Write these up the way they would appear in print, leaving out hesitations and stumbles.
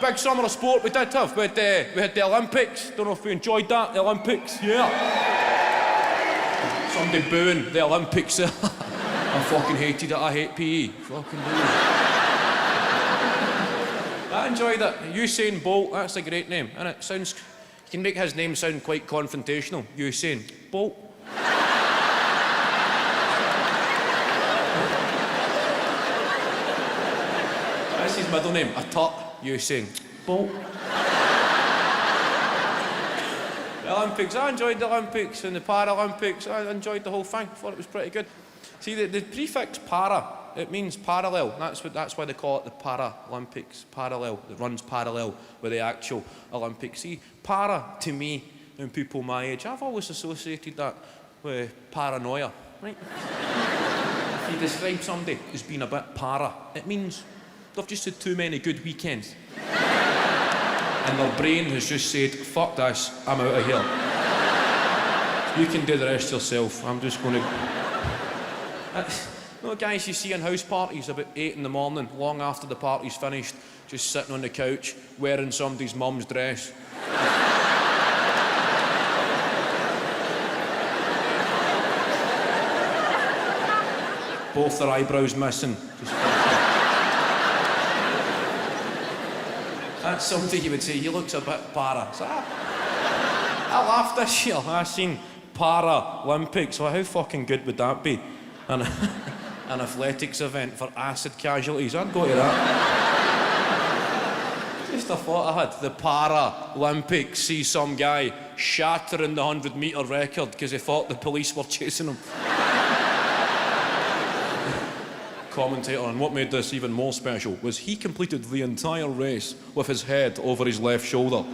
big summer of sport we did have. We had the Olympics. Don't know if we enjoyed that, the Olympics. Yeah. Somebody booing the Olympics. I fucking hated it. I hate PE. Fucking booing. I enjoyed it. Usain Bolt, that's a great name. And it sounds, you can make his name sound quite confrontational. Usain Bolt. That's his middle name. A tut. Usain Bolt. The Olympics, I enjoyed the Olympics and the Paralympics. I enjoyed the whole thing. I thought it was pretty good. See, the prefix para, it means parallel. That's why they call it the Paralympics. Parallel. It runs parallel with the actual Olympics. See, para to me and people my age, I've always associated that with paranoia. Right? If you describe somebody as being a bit para, it means they've just had too many good weekends. And their brain has just said, fuck this, I'm out of here. You can do the rest yourself. I'm just going to... No, guys you see in house parties about 8 in the morning, long after the party's finished, just sitting on the couch, wearing somebody's mum's dress. Both their eyebrows missing. That's something you would say, he looks a bit para. So I laughed this year. I seen Paralympics. Well, how fucking good would that be? An athletics event for acid casualties. I'd go to that. Just a thought I had. The Paralympics, see some guy shattering the 100-metre record because he thought the police were chasing him. Commentator on what made this even more special was he completed the entire race with his head over his left shoulder.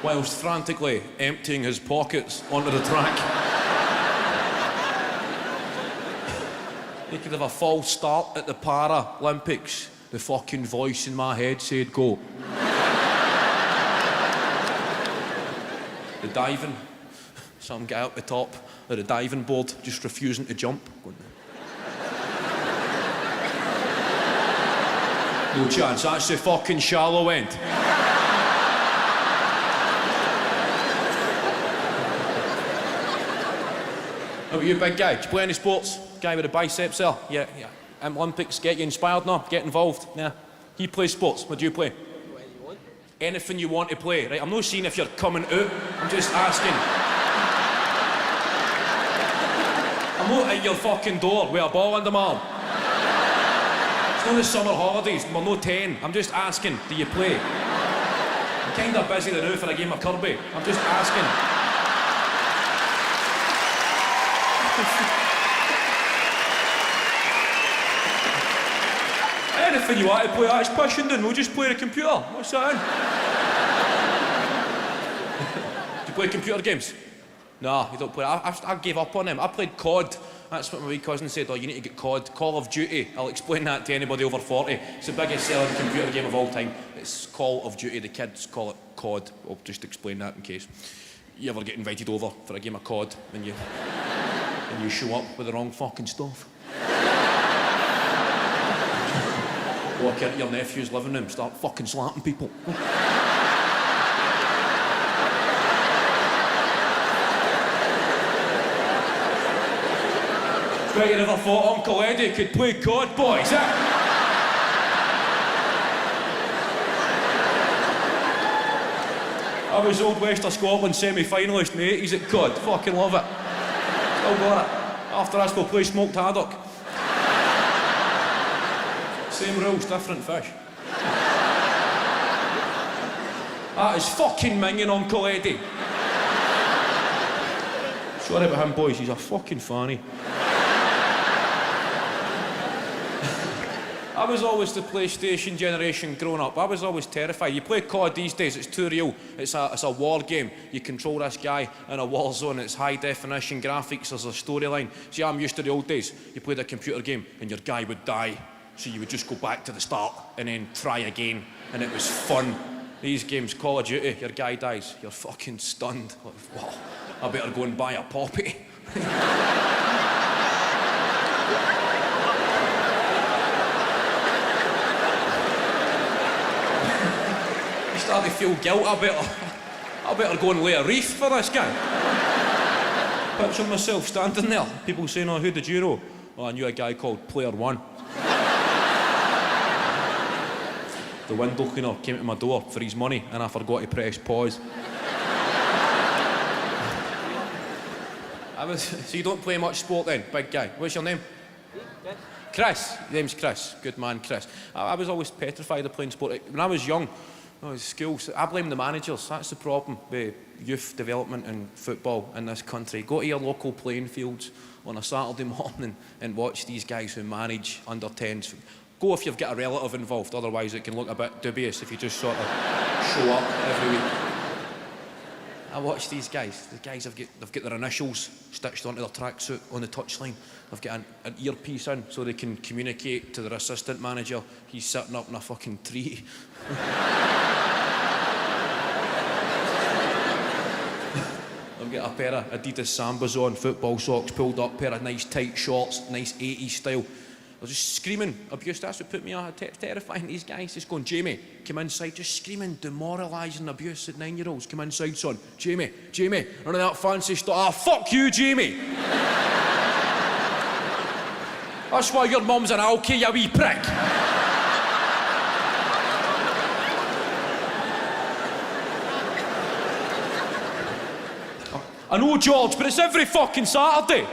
Whilst frantically emptying his pockets onto the track. He could have a false start at the Paralympics. The fucking voice in my head said go. The diving, some guy up the top of the diving board just refusing to jump. No chance, that's the fucking shallow end. How about you, big guy? Do you play any sports? Guy with the biceps there? Yeah. Olympics get you inspired now? Get involved? Yeah. You play sports? What do you play? Anything you want to play, right? I'm not seeing if you're coming out. I'm just asking. I'm not at your fucking door with a ball under my arm. It's not the summer holidays. We're no 10. I'm just asking, do you play? I'm kind of busy now for a game of Kirby. I'm just asking. Anything you want to play, that's pushing down. We'll just play the computer. What's that in? Do you play computer games? No, you don't play. I gave up on them. I played COD. That's what my wee cousin said. Oh, you need to get COD. Call of Duty. I'll explain that to anybody over 40. It's the biggest selling computer game of all time. It's Call of Duty. The kids call it COD. I'll just explain that in case you ever get invited over for a game of COD and you show up with the wrong fucking stuff. Walk into your nephew's living room, start fucking slapping people. Bet you never thought Uncle Eddie could play COD, boys, eh? I was Old West of Scotland semi-finalist in the 80s at COD. Fucking love it. Still got it. After us, we'll play smoked haddock. Same rules, different fish. That is fucking minging Uncle Eddie. Sorry about him, boys. He's a fucking fanny. I was always the PlayStation generation growing up. I was always terrified. You play COD these days, it's too real. It's a war game. You control this guy in a war zone. It's high definition graphics. There's a storyline. See, I'm used to the old days. You played a computer game and your guy would die. So you would just go back to the start and then try again. And it was fun. These games, Call of Duty, your guy dies. You're fucking stunned. Like, wow, I better go and buy a poppy. start to feel guilt. I better go and lay a wreath for this guy. Picture myself standing there. People saying, oh, who did you know? Oh, I knew a guy called Player One. The window cleaner came to my door for his money and I forgot to press pause. So you don't play much sport then, big guy? What's your name? Chris. Your name's Chris. Good man, Chris. I was always petrified of playing sport. When I was young, schools, I blame the managers. That's the problem with youth development and football in this country. Go to your local playing fields on a Saturday morning and watch these guys who manage under 10s. Go if you've got a relative involved, otherwise it can look a bit dubious if you just sort of show up every week. I watch these guys. The guys they've got their initials stitched onto their tracksuit on the touchline. They've got an earpiece in so they can communicate to their assistant manager. He's sitting up in a fucking tree. They've got a pair of Adidas Sambas on, football socks pulled up, pair of nice tight shorts, nice 80s style. They're just screaming abuse. That's what put me on. Terrifying. These guys just going, Jamie, come inside. Just screaming, demoralising abuse at 9-year-olds. Come inside, son. Jamie, none of that fancy stuff. Ah, fuck you, Jamie. That's why your mum's an alky, you wee prick. I know, George, but it's every fucking Saturday.